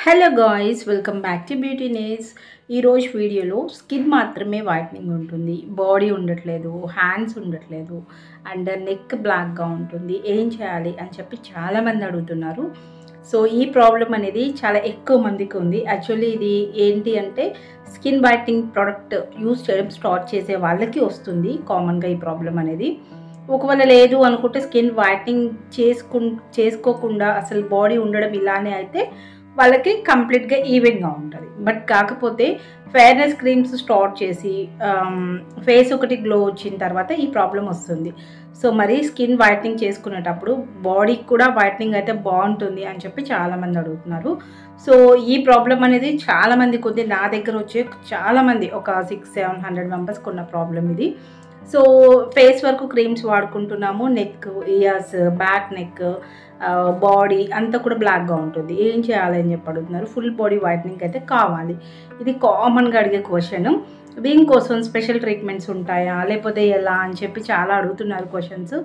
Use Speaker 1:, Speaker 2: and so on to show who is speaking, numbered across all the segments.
Speaker 1: Hello guys, welcome back to beauty నేస్. ఈరోజు వీడియోలో స్కిన్ మాత్రమే వైట్నింగ్ ఉంటుంది, బాడీ ఉండట్లేదు, హ్యాండ్స్ ఉండట్లేదు అండ్ నెక్ బ్లాక్గా ఉంటుంది, ఏం చేయాలి అని చెప్పి చాలామంది అడుగుతున్నారు. సో ఈ ప్రాబ్లం అనేది చాలా ఎక్కువ మందికి ఉంది. యాక్చువల్లీ ఇది ఏంటి అంటే స్కిన్ వైట్నింగ్ ప్రోడక్ట్ యూస్ చేయడం స్టార్ట్ చేసే వాళ్ళకి వస్తుంది కామన్గా ఈ ప్రాబ్లం అనేది. ఒకవేళ లేదు అనుకుంటే స్కిన్ వైట్నింగ్ చేసుకోకుండా అసలు బాడీ ఉండడం ఇలానే అయితే వాళ్ళకి కంప్లీట్గా ఈవెన్గా ఉంటుంది. బట్ కాకపోతే ఫెయిర్నెస్ క్రీమ్స్ స్టార్ట్ చేసి ఫేస్ ఒకటి గ్లో వచ్చిన తర్వాత ఈ ప్రాబ్లం వస్తుంది. సో మరి స్కిన్ వైట్నింగ్ చేసుకునేటప్పుడు బాడీకి కూడా వైట్నింగ్ అయితే బాగుంటుంది అని చెప్పి చాలామంది అడుగుతున్నారు. సో ఈ ప్రాబ్లం అనేది చాలామందికి ఉంది. నా దగ్గర వచ్చే చాలామంది ఒక 600-700 మెంబర్స్కి ఉన్న ప్రాబ్లం ఇది. సో ఫేస్ వరకు క్రీమ్స్ వాడుకుంటున్నాము, neck, ears, back neck, body అంతా కూడా బ్లాక్గా ఉంటుంది, ఏం చేయాలని చెప్పి అడుగుతున్నారు. ఫుల్ బాడీ వైట్నింగ్ అయితే కావాలి, ఇది కామన్గా అడిగే క్వశ్చన్. దీనికోసం స్పెషల్ ట్రీట్మెంట్స్ ఉంటాయా లేకపోతే ఎలా అని చెప్పి చాలా అడుగుతున్నారు క్వశ్చన్స్.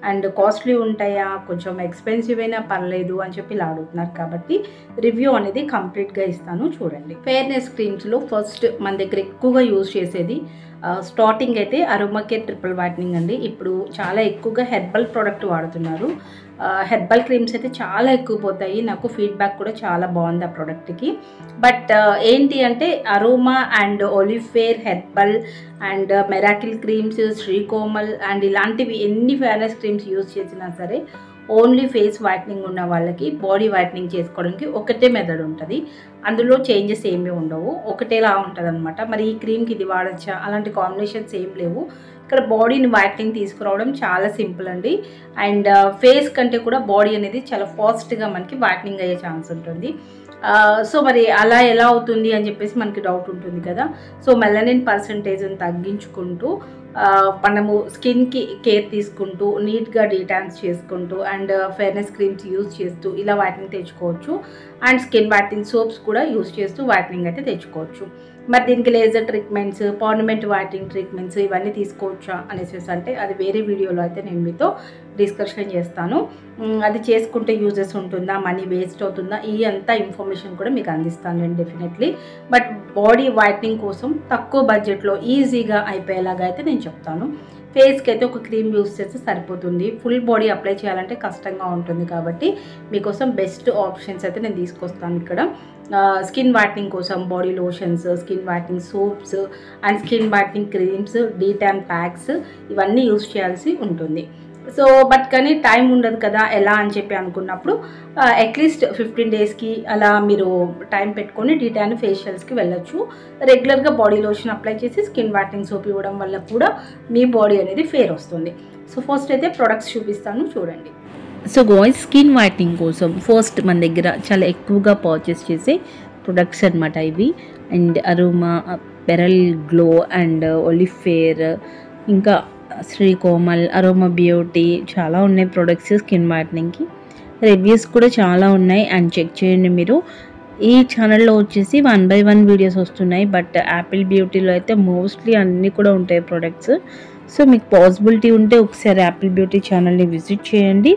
Speaker 1: అండ్ కాస్ట్లీ ఉంటాయా, కొంచెం ఎక్స్పెన్సివ్ అయినా పర్లేదు అని చెప్పి ఇలా అడుగుతున్నారు. కాబట్టి రివ్యూ అనేది కంప్లీట్గా ఇస్తాను, చూడండి. ఫెయిర్నెస్ క్రీమ్స్లో ఫస్ట్ మన దగ్గర ఎక్కువగా యూజ్ చేసేది స్టార్టింగ్ అయితే అరోమా కేర్ ట్రిపుల్ వైట్నింగ్ అండి. ఇప్పుడు చాలా ఎక్కువగా హెర్బల్ ప్రోడక్ట్ వాడుతున్నారు. హెర్బల్ క్రీమ్స్ అయితే చాలా ఎక్కువ పోతాయి, నాకు ఫీడ్బ్యాక్ కూడా చాలా బాగుంది ఆ ప్రోడక్ట్కి. బట్ ఏంటి అంటే అరోమా అండ్ ఒలిఫేర్, herbal and miracle creams, Srikomal and ఇలాంటివి ఎన్ని ఫెయిర్నెస్ క్రీమ్స్ యూజ్ చేసినా సరే ఓన్లీ ఫేస్ వైట్నింగ్ ఉన్న వాళ్ళకి బాడీ వైట్నింగ్ చేసుకోవడానికి ఒకటే మెథడ్ ఉంటుంది. అందులో చేంజెస్ ఏమీ ఉండవు, ఒకటేలా ఉంటుంది అనమాట. మరి ఈ క్రీమ్కి ఇది వాడచ్చా, అలాంటి కాంబినేషన్స్ ఏం లేవు. ఇక్కడ బాడీని వైట్నింగ్ తీసుకురావడం చాలా సింపుల్ అండి. అండ్ ఫేస్ కంటే కూడా బాడీ అనేది చాలా ఫాస్ట్గా మనకి వైట్నింగ్ అయ్యే ఛాన్స్ ఉంటుంది. సో మరి అలా ఎలా అవుతుంది అని చెప్పేసి మనకి డౌట్ ఉంటుంది కదా. సో మెలనిన్ పర్సంటేజ్ని తగ్గించుకుంటూ మనము స్కిన్కి కేర్ తీసుకుంటూ నీట్గా డీటాన్స్ చేసుకుంటూ అండ్ ఫెయిర్నెస్ క్రీమ్స్ యూజ్ చేస్తూ ఇలా వైట్నింగ్ తెచ్చుకోవచ్చు. అండ్ స్కిన్ వైట్నింగ్ సోప్స్ కూడా యూజ్ చేస్తూ వైట్నింగ్ అయితే తెచ్చుకోవచ్చు. మరి దీనికి laser treatments, permanent whitening treatments ఇవన్నీ తీసుకోవచ్చా అనేసి అంటే అది వేరే వీడియోలో అయితే నేను మీతో డిస్కషన్ చేస్తాను. అది చేసుకుంటే యూజెస్ ఉంటుందా, మనీ వేస్ట్ అవుతుందా, ఈ అంతా ఇన్ఫర్మేషన్ కూడా మీకు అందిస్తాను నేను డెఫినెట్లీ. బట్ బాడీ వైట్నింగ్ కోసం తక్కువ బడ్జెట్లో ఈజీగా అయిపోయేలాగా అయితే నేను చెప్తాను. ఫేస్కి అయితే ఒక క్రీమ్ యూస్ చేస్తే సరిపోతుంది, ఫుల్ బాడీ అప్లై చేయాలంటే కష్టంగా ఉంటుంది. కాబట్టి మీకోసం బెస్ట్ ఆప్షన్స్ అయితే నేను తీసుకొస్తాను ఇక్కడ. స్కిన్ వైట్నింగ్ కోసం body lotions, skin whitening soaps and skin whitening creams, D-Tan packs ఇవన్నీ యూస్ చేయాల్సి ఉంటుంది. సో బట్ కానీ టైం ఉండదు కదా, ఎలా అని చెప్పి అనుకున్నప్పుడు అట్లీస్ట్ 15 డేస్కి అలా మీరు టైం పెట్టుకొని డీటాన్ ఫేషియల్స్కి వెళ్ళొచ్చు. రెగ్యులర్గా బాడీ లోషన్ అప్లై చేసి స్కిన్ వైట్నింగ్ సోప్ ఇవ్వడం వల్ల కూడా మీ బాడీ అనేది ఫేర్ వస్తుంది. సో ఫస్ట్ అయితే ప్రొడక్ట్స్ చూపిస్తాను, చూడండి. సో గాయ్స్, స్కిన్ వైట్నింగ్ కోసం ఫస్ట్ మన దగ్గర చాలా ఎక్కువగా పర్చేస్ చేసే ప్రొడక్ట్స్ అనమాట ఇవి. And Aroma, pearl glow and ఒలిఫేర్, ఇంకా శ్రీకోమల్, అరోమా బ్యూటీ, చాలా ఉన్నాయి ప్రొడక్ట్స్ స్కిన్ వైట్నింగ్కి. రివ్యూస్ కూడా చాలా ఉన్నాయి అండ్ చెక్ చేయండి మీరు. ఈ ఛానల్లో వచ్చేసి 1 by 1 వీడియోస్ వస్తున్నాయి. బట్ యాపిల్ బ్యూటీలో అయితే మోస్ట్లీ అన్నీ కూడా ఉంటాయి ప్రొడక్ట్స్. సో మీకు పాసిబిలిటీ ఉంటే ఒకసారి యాపిల్ బ్యూటీ ఛానల్ని విజిట్ చేయండి,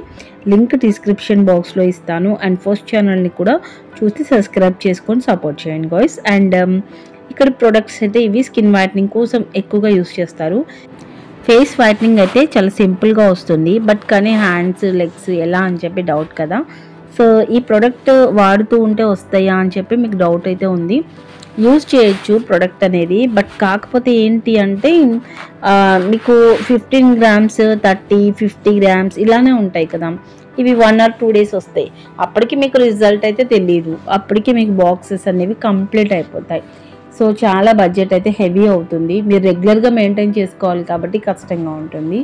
Speaker 1: లింక్ డిస్క్రిప్షన్ బాక్స్లో ఇస్తాను. అండ్ ఫస్ట్ ఛానల్ని కూడా చూసి సబ్స్క్రైబ్ చేసుకొని సపోర్ట్ చేయండి గాయ్స్. అండ్ ఇక్కడ ప్రొడక్ట్స్ అయితే ఇవి స్కిన్ వైట్నింగ్ కోసం ఎక్కువగా యూస్ చేస్తారు. ఫేస్ వైట్నింగ్ అయితే చాలా సింపుల్గా వస్తుంది, బట్ కానీ హ్యాండ్స్, లెగ్స్ ఎలా అని చెప్పి డౌట్ కదా. సో ఈ ప్రోడక్ట్ వాడుతూ ఉంటే వస్తాయా అని చెప్పి మీకు డౌట్ అయితే ఉంది. యూజ్ చేయొచ్చు ప్రోడక్ట్ అనేది, బట్ కాకపోతే ఏంటి అంటే మీకు 15 grams, 30, 50 grams ఇలానే ఉంటాయి కదా. ఇవి 1 or 2 days వస్తాయి, అప్పటికి మీకు రిజల్ట్ అయితే తెలియదు, అప్పటికి మీకు బాక్సెస్ అనేవి కంప్లీట్ అయిపోతాయి. సో చాలా బడ్జెట్ అయితే హెవీ అవుతుంది, మీరు రెగ్యులర్గా మెయింటైన్ చేసుకోవాలి కాబట్టి కష్టంగా ఉంటుంది.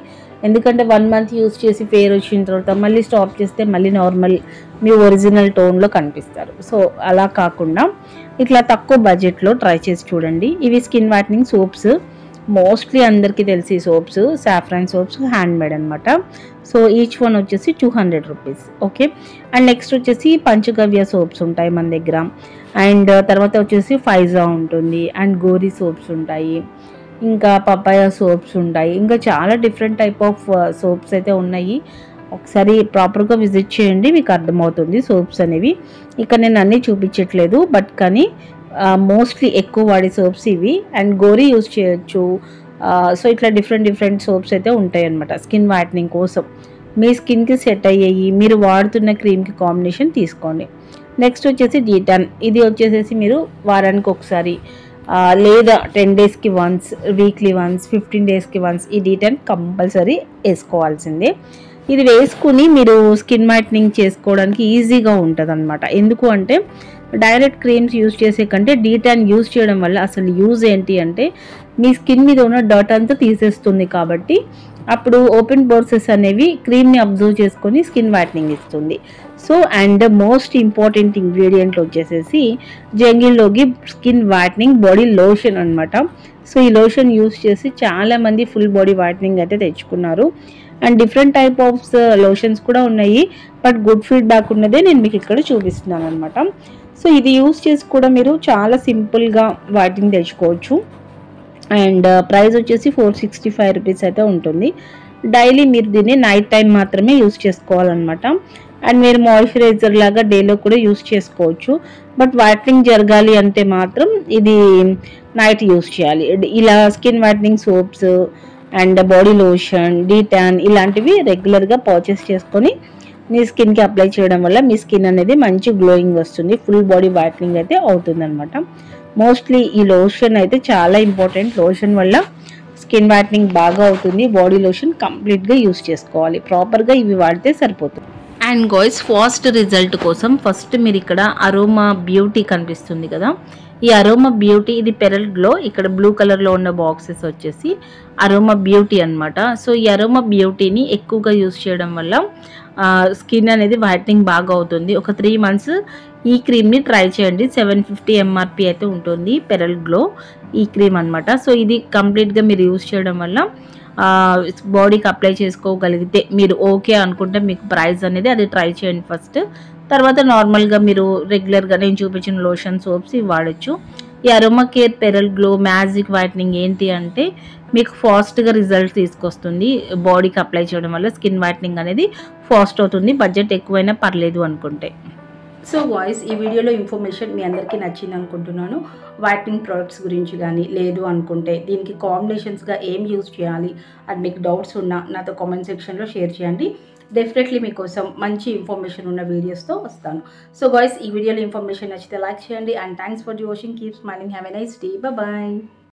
Speaker 1: ఎందుకంటే 1 month యూజ్ చేసి ఫేర్ వచ్చిన తర్వాత మళ్ళీ స్టాప్ చేస్తే మళ్ళీ నార్మల్ మీ ఒరిజినల్ టోన్లో కనిపిస్తారు. సో అలా కాకుండా ఇట్లా తక్కువ బడ్జెట్లో ట్రై చేసి చూడండి. ఇవి స్కిన్ వైట్నింగ్ సోప్స్, మోస్ట్లీ అందరికీ తెలిసి soaps, saffron soaps, hand made అనమాట. సో ఈచ్ వన్ వచ్చేసి 200 రూపీస్. ఓకే. అండ్ నెక్స్ట్ వచ్చేసి పంచగవ్య సోప్స్ ఉంటాయి మన దగ్గర. అండ్ తర్వాత వచ్చేసి ఫైజా ఉంటుంది అండ్ గోరీ సోప్స్ ఉంటాయి, ఇంకా పపాయ సోప్స్ ఉంటాయి, ఇంకా చాలా డిఫరెంట్ టైప్ ఆఫ్ సోప్స్ అయితే ఉన్నాయి. ఒకసారి ప్రాపర్గా విజిట్ చేయండి, మీకు అర్థమవుతుంది సోప్స్ అనేవి. ఇక్కడ నేను అన్నీ చూపించట్లేదు, బట్ కానీ మోస్ట్లీ ఎక్కువ వాడే సోప్స్ ఇవి. అండ్ గోరీ యూజ్ చేయొచ్చు. సో ఇట్లా డిఫరెంట్ సోప్స్ అయితే ఉంటాయి అన్నమాట స్కిన్ వైట్నింగ్ కోసం. మీ స్కిన్కి సెట్ అయ్యేవి మీరు వాడుతున్న క్రీమ్కి కాంబినేషన్ తీసుకోండి. నెక్స్ట్ వచ్చేసి డీటాన్. ఇది వచ్చేసేసి మీరు వారానికి ఒకసారి లేదా 10 డేస్కి వన్స్, వీక్లీ వన్స్, 15 డేస్కి వన్స్ ఈ డీటాన్ కంపల్సరీ వేసుకోవాల్సిందే. ఇది వేసుకుని మీరు స్కిన్ వైట్నింగ్ చేసుకోవడానికి ఈజీగా ఉంటుంది అనమాట. ఎందుకు అంటే డైరెక్ట్ క్రీమ్స్ యూజ్ చేసే కంటే డీటాన్ యూజ్ చేయడం వల్ల అసలు యూజ్ ఏంటి అంటే మీ స్కిన్ మీద ఉన్న డర్ట్ అంతా తీసేస్తుంది. కాబట్టి అప్పుడు ఓపెన్ పోర్సెస్ అనేవి క్రీమ్ని అబ్జర్వ్ చేసుకొని స్కిన్ వైట్నింగ్ ఇస్తుంది. So and most important ingredient వచ్చేసేసి జంగిల్లోకి స్కిన్ వైట్నింగ్ బాడీ లోషన్ అనమాట. సో ఈ లోషన్ యూజ్ చేసి చాలామంది ఫుల్ బాడీ వైట్నింగ్ అయితే తెచ్చుకున్నారు. And different type of lotions కూడా ఉన్నాయి, బట్ గుడ్ ఫీడ్బ్యాక్ ఉన్నదే నేను మీకు ఇక్కడ చూపిస్తున్నాను అనమాట. సో ఇది యూజ్ చేసి కూడా మీరు చాలా సింపుల్గా వైట్నింగ్ తెచ్చుకోవచ్చు. అండ్ ప్రైస్ వచ్చేసి 465 రూపీస్ అయితే ఉంటుంది. డైలీ మీరు దీన్ని నైట్ టైం మాత్రమే యూజ్ చేసుకోవాలన్నమాట. అండ్ మీరు మాయిశ్చరైజర్ లాగా డేలో కూడా యూజ్ చేసుకోవచ్చు, బట్ వైట్నింగ్ జరగాలి అంటే మాత్రం ఇది నైట్ యూజ్ చేయాలి. ఇలా skin whitening soaps and body lotion, D-Tan ఇలాంటివి రెగ్యులర్గా పర్చేస్ చేసుకొని మీ స్కిన్కి అప్లై చేయడం వల్ల మీ స్కిన్ అనేది మంచి గ్లోయింగ్ వస్తుంది, ఫుల్ బాడీ వైట్నింగ్ అయితే అవుతుంది అనమాట. మోస్ట్లీ ఈ లోషన్ అయితే చాలా ఇంపార్టెంట్. లోషన్ వల్ల స్కిన్ వైట్నింగ్ బాగా అవుతుంది. బాడీ లోషన్ కంప్లీట్గా యూజ్ చేసుకోవాలి, ప్రాపర్గా ఇవి వాడితే సరిపోతుంది. అండ్ గాయ్స్, ఫాస్ట్ రిజల్ట్ కోసం ఫస్ట్ మీరు ఇక్కడ అరోమా బ్యూటీ కనిపిస్తుంది కదా, ఈ అరోమా బ్యూటీ ఇది పెరల్ గ్లో. ఇక్కడ బ్లూ కలర్లో ఉన్న బాక్సెస్ వచ్చేసి అరోమా బ్యూటీ అనమాట. సో ఈ అరోమా బ్యూటీని ఎక్కువగా యూజ్ చేయడం వల్ల స్కిన్ అనేది వైట్నింగ్ బాగా అవుతుంది. ఒక 3 మంత్స్ ఈ క్రీమ్ని ట్రై చేయండి. 750 MRP అయితే ఉంటుంది పెరల్ గ్లో ఈ క్రీమ్ అనమాట. సో ఇది కంప్లీట్గా మీరు యూజ్ చేయడం వల్ల బాడీకి అప్లై చేసుకోగలిగితే మీరు ఓకే అనుకుంటే మీకు ప్రైస్ అనేది అది ట్రై చేయండి ఫస్ట్. తర్వాత నార్మల్గా మీరు రెగ్యులర్గా నేను చూపించిన లోషన్, సోప్స్ ఇవి వాడచ్చు. ఈ aroma care pearl glow magic whitening ఏంటి అంటే మీకు ఫాస్ట్గా రిజల్ట్ తీసుకొస్తుంది. బాడీకి అప్లై చేయడం వల్ల స్కిన్ వైట్నింగ్ అనేది ఫాస్ట్ అవుతుంది, బడ్జెట్ ఎక్కువైనా పర్లేదు అనుకుంటే. సో వాయిస్ ఈ వీడియోలో ఇన్ఫర్మేషన్ మీ అందరికీ నచ్చింది అనుకుంటున్నాను. వైట్నింగ్ ప్రోడక్ట్స్ గురించి కానీ లేదు అనుకుంటే దీనికి కాంబినేషన్స్గా ఏం యూజ్ చేయాలి అది మీకు డౌట్స్ ఉన్నా నాతో కామెంట్ సెక్షన్లో షేర్ చేయండి. డెఫినెట్లీ మీకోసం మంచి ఇన్ఫర్మేషన్ ఉన్న వీడియోస్తో వస్తాను. సో గాయ్స్, ఈ వీడియోలో ఇన్ఫర్మేషన్ నచ్చితే లైక్ చేయండి. And thanks for watching. Keep smiling. Have a nice day. Bye.